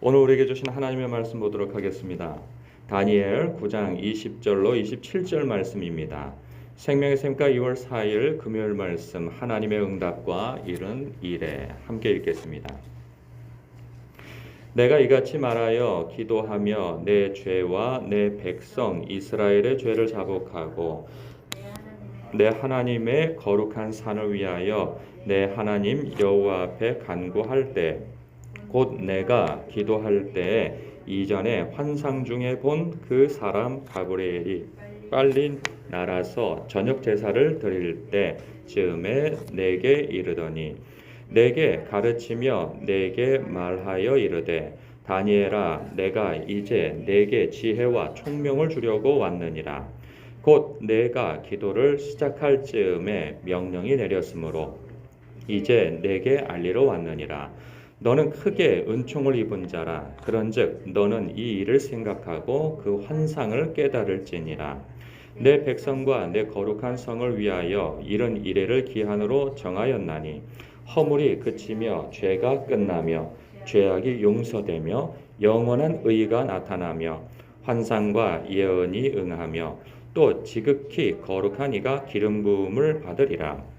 오늘 우리에게 주신 하나님의 말씀 보도록 하겠습니다. 다니엘 9장 20절로 27절 말씀입니다. 생명의 샘가 2월 4일 금요일 말씀 하나님의 응답과 이른 일에 함께 읽겠습니다. 내가 이같이 말하여 기도하며 내 죄와 내 백성 이스라엘의 죄를 자복하고 내 하나님의 거룩한 산을 위하여 내 하나님 여호와 앞에 간구할 때 곧 내가 기도할 때에 이전에 환상 중에 본 그 사람 가브리엘이 빨리 날아서 저녁 제사를 드릴 때 즈음에 내게 이르더니 내게 가르치며 내게 말하여 이르되 다니엘아 내가 이제 내게 지혜와 총명을 주려고 왔느니라. 곧 내가 기도를 시작할 즈음에 명령이 내렸으므로 이제 내게 알리러 왔느니라. 너는 크게 은총을 입은 자라. 그런즉 너는 이 일을 생각하고 그 환상을 깨달을지니라. 내 백성과 내 거룩한 성을 위하여 이런 이래를 기한으로 정하였나니 허물이 그치며 죄가 끝나며 죄악이 용서되며 영원한 의가 나타나며 환상과 예언이 응하며 또 지극히 거룩한 이가 기름 부음을 받으리라.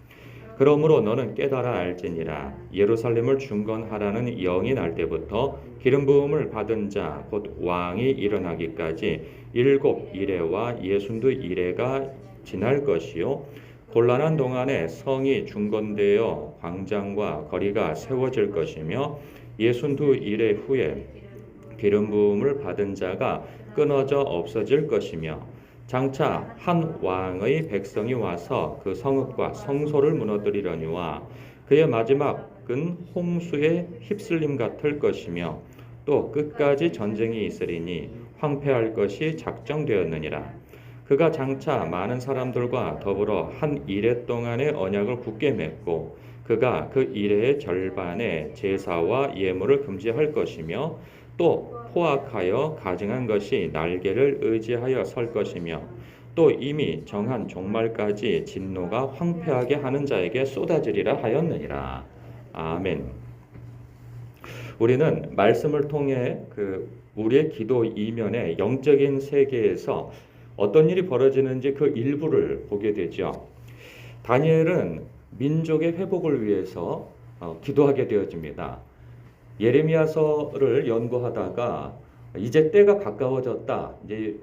그러므로 너는 깨달아 알지니라. 예루살렘을 중건하라는 영이 날 때부터 기름 부음을 받은 자 곧 왕이 일어나기까지 7 이레와 62 이레가 지날 것이요 곤란한 동안에 성이 중건되어 광장과 거리가 세워질 것이며 62 이레 후에 기름 부음을 받은 자가 끊어져 없어질 것이며 장차 한 왕의 백성이 와서 그 성읍과 성소를 무너뜨리려니와 그의 마지막은 홍수에 휩쓸림 같을 것이며 또 끝까지 전쟁이 있으리니 황폐할 것이 작정되었느니라. 그가 장차 많은 사람들과 더불어 한 이레 동안의 언약을 굳게 맺고 그가 그 이레의 절반에 제사와 예물을 금지할 것이며 또 포악하여 가증한 것이 날개를 의지하여 설 것이며 또 이미 정한 종말까지 진노가 황폐하게 하는 자에게 쏟아지리라 하였느니라. 아멘. 우리는 말씀을 통해 우리의 기도 이면에 영적인 세계에서 어떤 일이 벌어지는지 그 일부를 보게 되죠. 다니엘은 민족의 회복을 위해서 기도하게 되어집니다. 예레미야서를 연구하다가 이제 때가 가까워졌다. 이제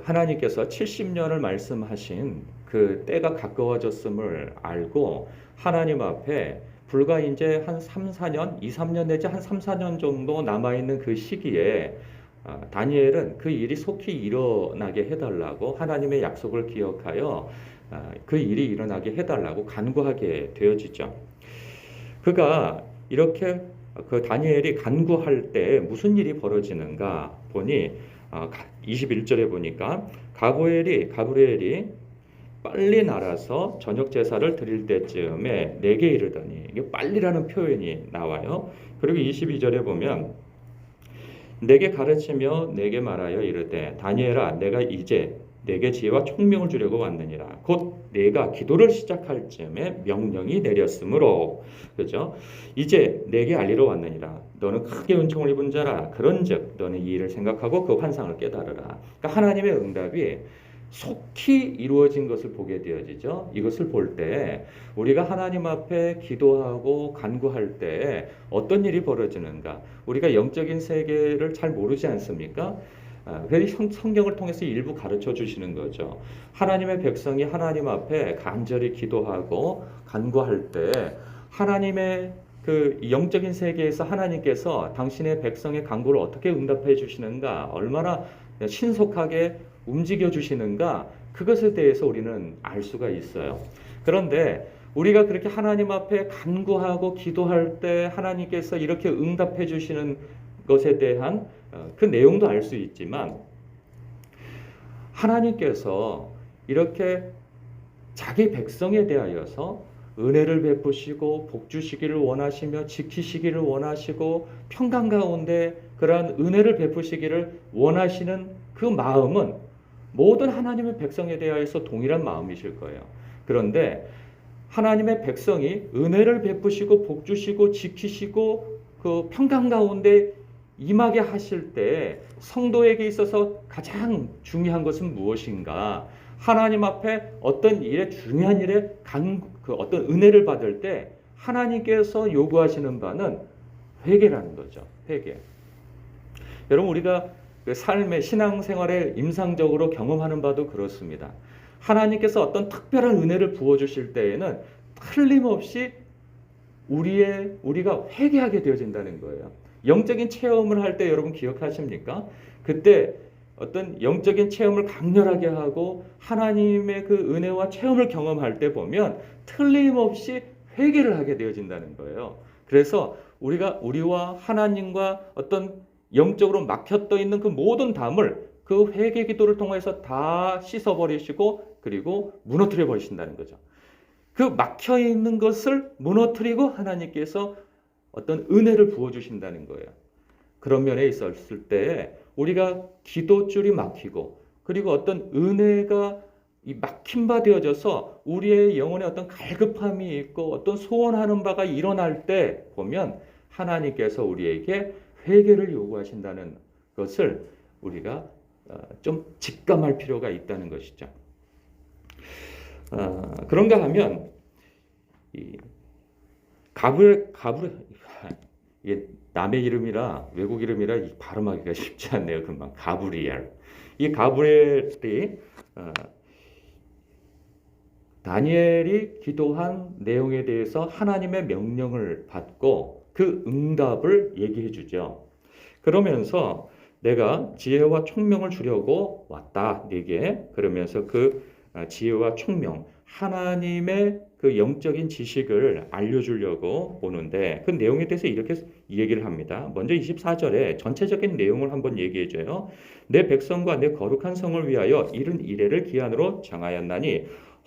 하나님께서 70년을 말씀하신 그 때가 가까워졌음을 알고 하나님 앞에 불과 이제 한 2, 3년 내지 한 3, 4년 정도 남아있는 그 시기에 다니엘은 그 일이 속히 일어나게 해달라고 하나님의 약속을 기억하여 그 일이 일어나게 해달라고 간구하게 되어지죠. 그가 이렇게 그 다니엘이 간구할 때 무슨 일이 벌어지는가 보니 21절에 보니까 가브리엘이 빨리 날아서 저녁 제사를 드릴 때쯤에 내게 이르더니 이게 빨리라는 표현이 나와요. 그리고 22절에 보면 내게 가르치며 내게 말하여 이르되 다니엘아 내가 이제 내게 지혜와 총명을 주려고 왔느니라. 곧 내가 기도를 시작할 즈음에 명령이 내렸으므로 그죠? 이제 내게 알리러 왔느니라. 너는 크게 은총을 입은 자라. 그런즉 너는 이 일을 생각하고 그 환상을 깨달으라. 그러니까 하나님의 응답이 속히 이루어진 것을 보게 되어지죠. 이것을 볼 때 우리가 하나님 앞에 기도하고 간구할 때 어떤 일이 벌어지는가? 우리가 영적인 세계를 잘 모르지 않습니까? 그래서 성경을 통해서 일부 가르쳐 주시는 거죠. 하나님의 백성이 하나님 앞에 간절히 기도하고 간구할 때 하나님의 그 영적인 세계에서 하나님께서 당신의 백성의 간구를 어떻게 응답해 주시는가, 얼마나 신속하게 움직여 주시는가, 그것에 대해서 우리는 알 수가 있어요. 그런데 우리가 그렇게 하나님 앞에 간구하고 기도할 때 하나님께서 이렇게 응답해 주시는 것에 대한 그 내용도 알 수 있지만 하나님께서 이렇게 자기 백성에 대하여서 은혜를 베푸시고 복 주시기를 원하시며 지키시기를 원하시고 평강 가운데 그러한 은혜를 베푸시기를 원하시는 그 마음은 모든 하나님의 백성에 대하여서 동일한 마음이실 거예요. 그런데 하나님의 백성이 은혜를 베푸시고 복 주시고 지키시고 그 평강 가운데 임하게 하실 때 성도에게 있어서 가장 중요한 것은 무엇인가? 하나님 앞에 어떤 일에 중요한 일에 그 어떤 은혜를 받을 때 하나님께서 요구하시는 바는 회개라는 거죠. 회개. 여러분 우리가 그 삶의 신앙생활에 임상적으로 경험하는 바도 그렇습니다. 하나님께서 어떤 특별한 은혜를 부어주실 때에는 틀림없이 우리가 회개하게 되어진다는 거예요. 영적인 체험을 할 때 여러분 기억하십니까? 그때 어떤 영적인 체험을 강렬하게 하고 하나님의 그 은혜와 체험을 경험할 때 보면 틀림없이 회개를 하게 되어진다는 거예요. 그래서 우리와 하나님과 어떤 영적으로 막혀떠 있는 그 모든 담을 그 회개 기도를 통해서 다 씻어버리시고 그리고 무너뜨려 버리신다는 거죠. 그 막혀 있는 것을 무너뜨리고 하나님께서 어떤 은혜를 부어주신다는 거예요. 그런 면에 있었을 때 우리가 기도줄이 막히고 그리고 어떤 은혜가 이 막힌 바 되어져서 우리의 영혼에 어떤 갈급함이 있고 어떤 소원하는 바가 일어날 때 보면 하나님께서 우리에게 회개를 요구하신다는 것을 우리가 좀 직감할 필요가 있다는 것이죠. 그런가 하면 이 가브레 이게 남의 이름이라 외국 이름이라 발음하기가 쉽지 않네요. 금방 가브리엘. 이 가브리엘이 다니엘이 기도한 내용에 대해서 하나님의 명령을 받고 그 응답을 얘기해 주죠. 그러면서 내가 지혜와 총명을 주려고 왔다 네게. 그러면서 그 지혜와 총명, 하나님의 그 영적인 지식을 알려주려고 오는데 그 내용에 대해서 이렇게 얘기를 합니다. 먼저 24절에 전체적인 내용을 한번 얘기해줘요. 내 백성과 내 거룩한 성을 위하여 이른 이레를 기한으로 정하였나니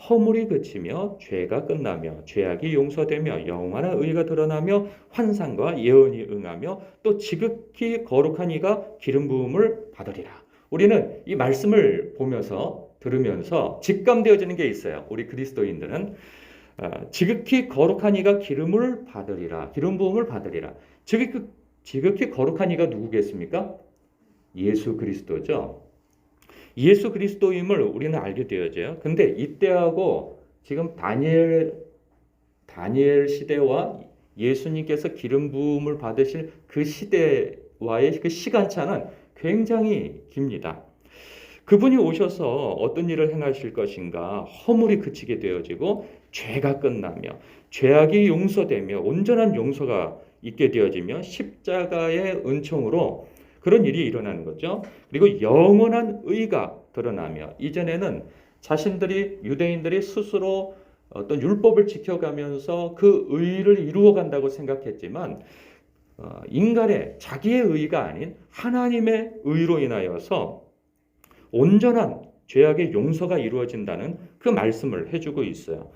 허물이 그치며 죄가 끝나며 죄악이 용서되며 영원한 의가 드러나며 환상과 예언이 응하며 또 지극히 거룩한 이가 기름 부음을 받으리라. 우리는 이 말씀을 보면서 들으면서 직감되어지는 게 있어요. 우리 그리스도인들은 지극히 거룩한 이가 기름을 받으리라. 기름 부음을 받으리라. 지극히 거룩한 이가 누구겠습니까? 예수 그리스도죠. 예수 그리스도임을 우리는 알게 되어져요. 근데 이때하고 지금 다니엘 시대와 예수님께서 기름 부음을 받으실 그 시대와의 그 시간차는 굉장히 깁니다. 그분이 오셔서 어떤 일을 행하실 것인가? 허물이 그치게 되어지고 죄가 끝나며 죄악이 용서되며 온전한 용서가 있게 되어지며 십자가의 은총으로 그런 일이 일어나는 거죠. 그리고 영원한 의가 드러나며 이전에는 유대인들이 스스로 어떤 율법을 지켜가면서 그 의를 이루어간다고 생각했지만 인간의 자기의 의가 아닌 하나님의 의로 인하여서 온전한 죄악의 용서가 이루어진다는 그 말씀을 해주고 있어요.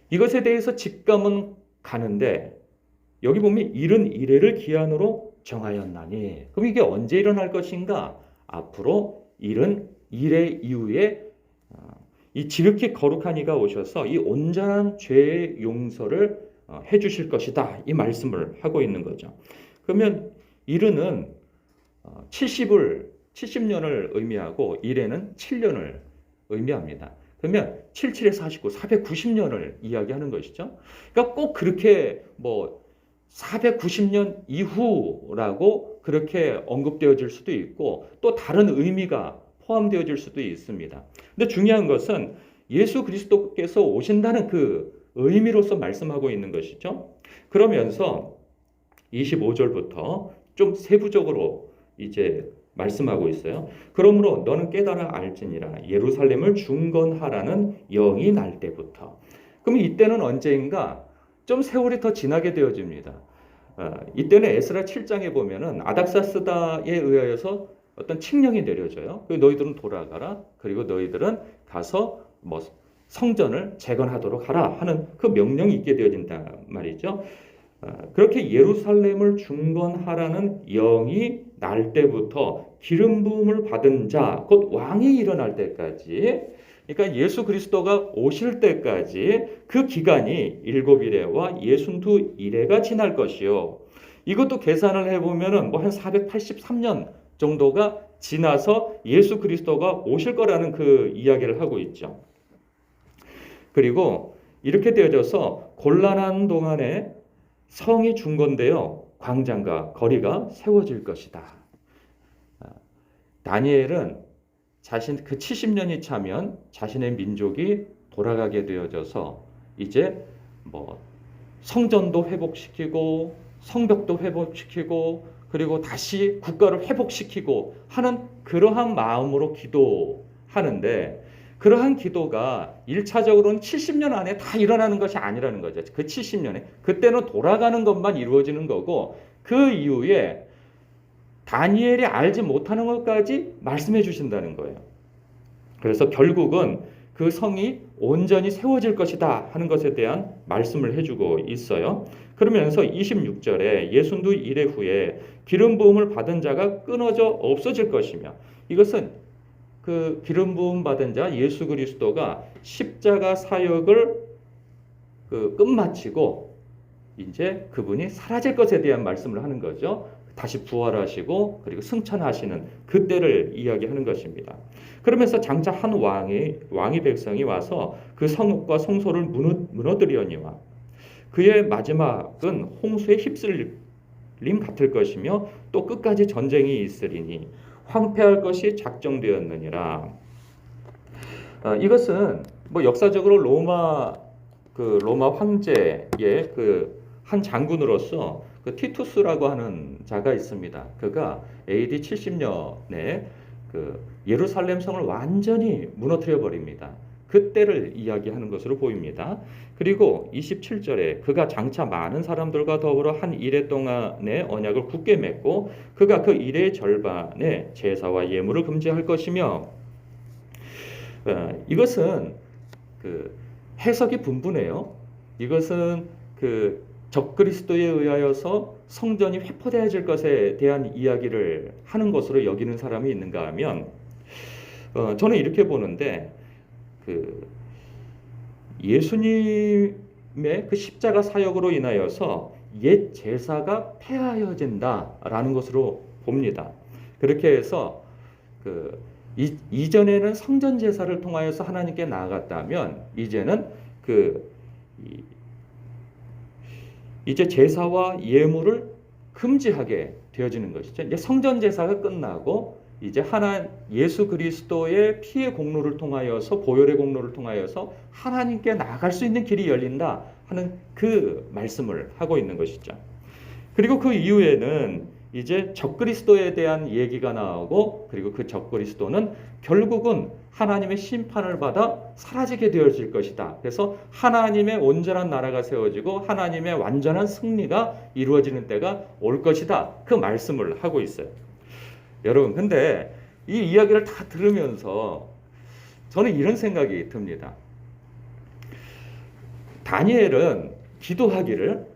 이것에 대해서 직감은 가는데 여기 보면 이른 이레를 기한으로 정하였나니 그럼 이게 언제 일어날 것인가? 앞으로 이른 이레 이후에 이 지극히 거룩한 이가 오셔서 이 온전한 죄의 용서를 해주실 것이다. 이 말씀을 하고 있는 거죠. 그러면 이르는 70년을 의미하고 이레는 7년을 의미합니다. 그러면 77에 49, 490년을 이야기하는 것이죠. 그러니까 꼭 그렇게 490년 이후라고 그렇게 언급되어질 수도 있고 또 다른 의미가 포함되어질 수도 있습니다. 근데 중요한 것은 예수 그리스도께서 오신다는 그 의미로서 말씀하고 있는 것이죠. 그러면서 25절부터 좀 세부적으로 이제 말씀하고 있어요. 그러므로 너는 깨달아 알지니라 예루살렘을 중건하라는 영이 날 때부터. 그럼 이때는 언제인가? 좀 세월이 더 지나게 되어집니다. 이때는 에스라 7장에 보면은 아닥사스다에 의하여서 어떤 칙령이 내려져요. 너희들은 돌아가라. 그리고 너희들은 가서 성전을 재건하도록 하라 하는 그 명령이 있게 되어진단 말이죠. 그렇게 예루살렘을 중건하라는 영이 날 때부터 기름 부음을 받은 자, 곧 왕이 일어날 때까지, 그러니까 예수 그리스도가 오실 때까지 그 기간이 7이레와 62이레가 지날 것이요. 이것도 계산을 해보면은 뭐 한 483년 정도가 지나서 예수 그리스도가 오실 거라는 그 이야기를 하고 있죠. 그리고 이렇게 되어져서 곤란한 동안에 성이 준 건데요. 광장과 거리가 세워질 것이다. 다니엘은 자신 그 70년이 차면 자신의 민족이 돌아가게 되어져서 이제 뭐 성전도 회복시키고 성벽도 회복시키고 그리고 다시 국가를 회복시키고 하는 그러한 마음으로 기도하는데 그러한 기도가 1차적으로는 70년 안에 다 일어나는 것이 아니라는 거죠. 그 70년에 그때는 돌아가는 것만 이루어지는 거고 그 이후에 다니엘이 알지 못하는 것까지 말씀해 주신다는 거예요. 그래서 결국은 그 성이 온전히 세워질 것이다 하는 것에 대한 말씀을 해주고 있어요. 그러면서 26절에 예순두 이래 후에 기름 부음을 받은 자가 끊어져 없어질 것이며 이것은 그 기름 부음 받은 자 예수 그리스도가 십자가 사역을 끝마치고 이제 그분이 사라질 것에 대한 말씀을 하는 거죠. 다시 부활하시고 그리고 승천하시는 그때를 이야기하는 것입니다. 그러면서 장차 한 왕이 백성이 와서 그 성읍과 성소를 무너뜨리려니와 그의 마지막은 홍수에 휩쓸림 같을 것이며 또 끝까지 전쟁이 있으리니 황폐할 것이 작정되었느니라. 이것은 뭐 역사적으로 로마 황제의 그 한 장군으로서 그 티투스라고 하는 자가 있습니다. 그가 AD 70년에 그 예루살렘 성을 완전히 무너뜨려 버립니다. 그때를 이야기하는 것으로 보입니다. 그리고 27절에 그가 장차 많은 사람들과 더불어 한 이레 동안의 언약을 굳게 맺고 그가 그 이레의 절반의 제사와 예물을 금지할 것이며 이것은 그 해석이 분분해요. 이것은 그 적그리스도에 의하여서 성전이 회포되어질 것에 대한 이야기를 하는 것으로 여기는 사람이 있는가 하면 저는 이렇게 보는데 그 예수님의 그 십자가 사역으로 인하여서 옛 제사가 폐하여진다라는 것으로 봅니다. 그렇게 해서 그 이전에는 성전 제사를 통하여서 하나님께 나아갔다면 이제는 이제 제사와 예물을 금지하게 되어지는 것이죠. 이제 성전 제사가 끝나고 이제 예수 그리스도의 피의 공로를 통하여서 보혈의 공로를 통하여서 하나님께 나아갈 수 있는 길이 열린다 하는 그 말씀을 하고 있는 것이죠. 그리고 그 이후에는 이제 적그리스도에 대한 얘기가 나오고 그리고 그 적그리스도는 결국은 하나님의 심판을 받아 사라지게 되어질 것이다. 그래서 하나님의 온전한 나라가 세워지고 하나님의 완전한 승리가 이루어지는 때가 올 것이다. 그 말씀을 하고 있어요. 여러분, 근데 이 이야기를 다 들으면서 저는 이런 생각이 듭니다. 다니엘은 기도하기를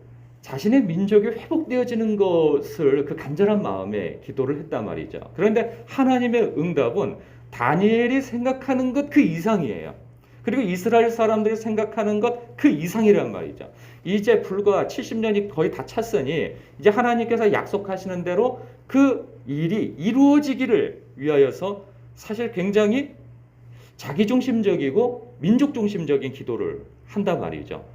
자신의 민족이 회복되어지는 것을 그 간절한 마음에 기도를 했단 말이죠. 그런데 하나님의 응답은 다니엘이 생각하는 것 그 이상이에요. 그리고 이스라엘 사람들이 생각하는 것 그 이상이란 말이죠. 이제 불과 70년이 거의 다 찼으니 이제 하나님께서 약속하시는 대로 그 일이 이루어지기를 위하여서 사실 굉장히 자기중심적이고 민족중심적인 기도를 한단 말이죠.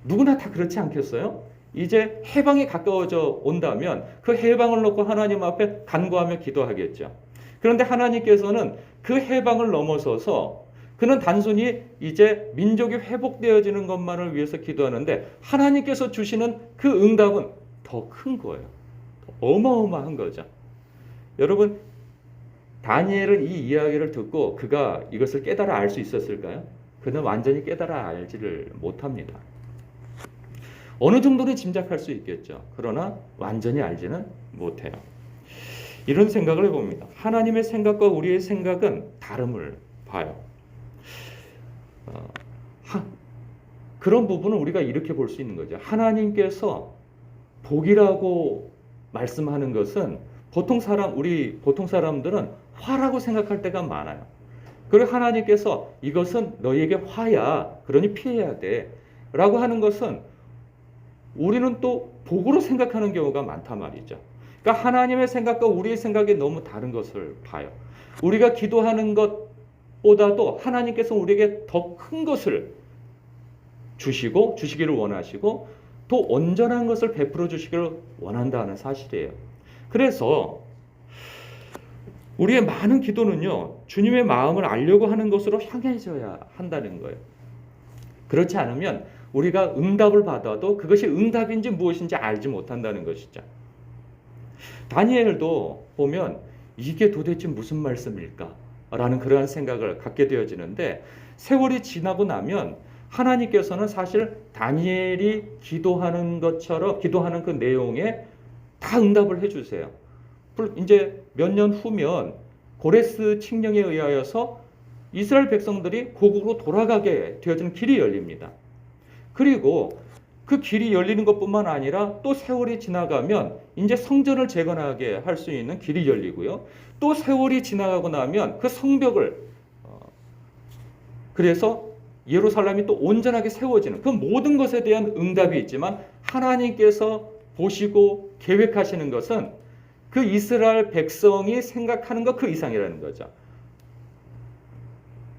누구나 다 그렇지 않겠어요? 이제 해방이 가까워져 온다면 그 해방을 놓고 하나님 앞에 간구하며 기도하겠죠. 그런데 하나님께서는 그 해방을 넘어서서 그는 단순히 이제 민족이 회복되어지는 것만을 위해서 기도하는데 하나님께서 주시는 그 응답은 더 큰 거예요. 어마어마한 거죠. 여러분, 다니엘은 이 이야기를 듣고 그가 이것을 깨달아 알 수 있었을까요? 그는 완전히 깨달아 알지를 못합니다. 어느 정도는 짐작할 수 있겠죠. 그러나 완전히 알지는 못해요. 이런 생각을 해봅니다. 하나님의 생각과 우리의 생각은 다름을 봐요. 그런 부분은 우리가 이렇게 볼 수 있는 거죠. 하나님께서 복이라고 말씀하는 것은 우리 보통 사람들은 화라고 생각할 때가 많아요. 그리고 하나님께서 이것은 너희에게 화야. 그러니 피해야 돼. 라고 하는 것은 우리는 또 복으로 생각하는 경우가 많단 말이죠. 그러니까 하나님의 생각과 우리의 생각이 너무 다른 것을 봐요. 우리가 기도하는 것보다도 하나님께서 우리에게 더 큰 것을 주시기를 원하시고 또 온전한 것을 베풀어 주시기를 원한다는 사실이에요. 그래서 우리의 많은 기도는요, 주님의 마음을 알려고 하는 것으로 향해져야 한다는 거예요. 그렇지 않으면 우리가 응답을 받아도 그것이 응답인지 무엇인지 알지 못한다는 것이죠. 다니엘도 보면 이게 도대체 무슨 말씀일까? 라는 그러한 생각을 갖게 되어지는데, 세월이 지나고 나면 하나님께서는 사실 다니엘이 기도하는 것처럼 기도하는 그 내용에 다 응답을 해주세요. 이제 몇 년 후면 고레스 칙령에 의하여서 이스라엘 백성들이 고국으로 돌아가게 되어지는 길이 열립니다. 그리고 그 길이 열리는 것뿐만 아니라 또 세월이 지나가면 이제 성전을 재건하게 할 수 있는 길이 열리고요. 또 세월이 지나가고 나면 그 성벽을 그래서 예루살렘이 또 온전하게 세워지는 그 모든 것에 대한 응답이 있지만, 하나님께서 보시고 계획하시는 것은 그 이스라엘 백성이 생각하는 것 그 이상이라는 거죠.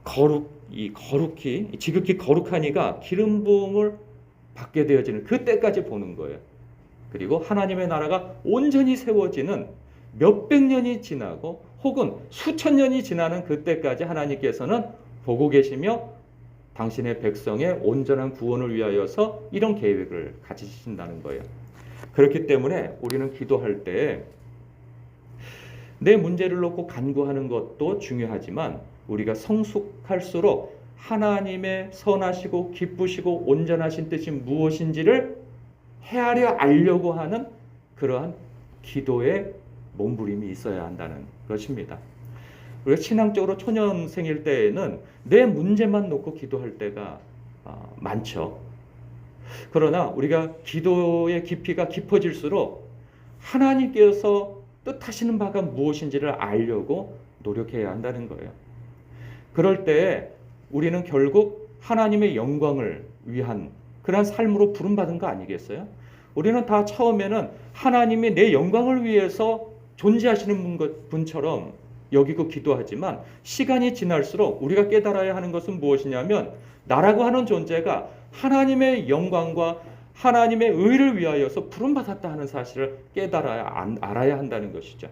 거룩히 지극히 거룩한 이가 기름 부음을 받게 되어지는 그때까지 보는 거예요. 그리고 하나님의 나라가 온전히 세워지는 몇백 년이 지나고 혹은 수천 년이 지나는 그때까지 하나님께서는 보고 계시며 당신의 백성의 온전한 구원을 위하여서 이런 계획을 가지신다는 거예요. 그렇기 때문에 우리는 기도할 때 내 문제를 놓고 간구하는 것도 중요하지만, 우리가 성숙할수록 하나님의 선하시고 기쁘시고 온전하신 뜻이 무엇인지를 헤아려 알려고 하는 그러한 기도의 몸부림이 있어야 한다는 것입니다. 우리가 신앙적으로 초년생일 때에는 내 문제만 놓고 기도할 때가 많죠. 그러나 우리가 기도의 깊이가 깊어질수록 하나님께서 뜻하시는 바가 무엇인지를 알려고 노력해야 한다는 거예요. 그럴 때 우리는 결국 하나님의 영광을 위한 그러한 삶으로 부름받은 거 아니겠어요? 우리는 다 처음에는 하나님이 내 영광을 위해서 존재하시는 분처럼 여기고 기도하지만, 시간이 지날수록 우리가 깨달아야 하는 것은 무엇이냐면, 나라고 하는 존재가 하나님의 영광과 하나님의 의를 위하여서 부름받았다 하는 사실을 알아야 한다는 것이죠.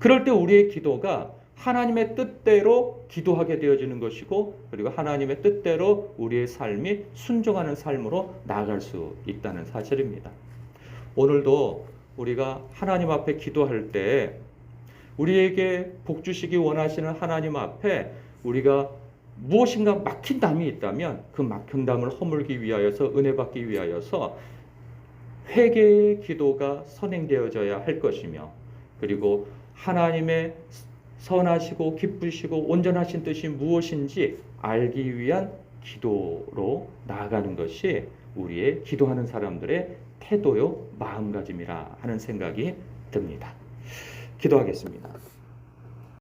그럴 때 우리의 기도가 하나님의 뜻대로 기도하게 되어지는 것이고, 그리고 하나님의 뜻대로 우리의 삶이 순종하는 삶으로 나아갈 수 있다는 사실입니다. 오늘도 우리가 하나님 앞에 기도할 때 우리에게 복 주시기 원하시는 하나님 앞에 우리가 무엇인가 막힌 담이 있다면 그 막힌 담을 허물기 위하여서, 은혜 받기 위하여서 회개의 기도가 선행되어져야 할 것이며, 그리고 하나님의 선하시고 기쁘시고 온전하신 뜻이 무엇인지 알기 위한 기도로 나아가는 것이 우리의 기도하는 사람들의 태도요 마음가짐이라 하는 생각이 듭니다. 기도하겠습니다.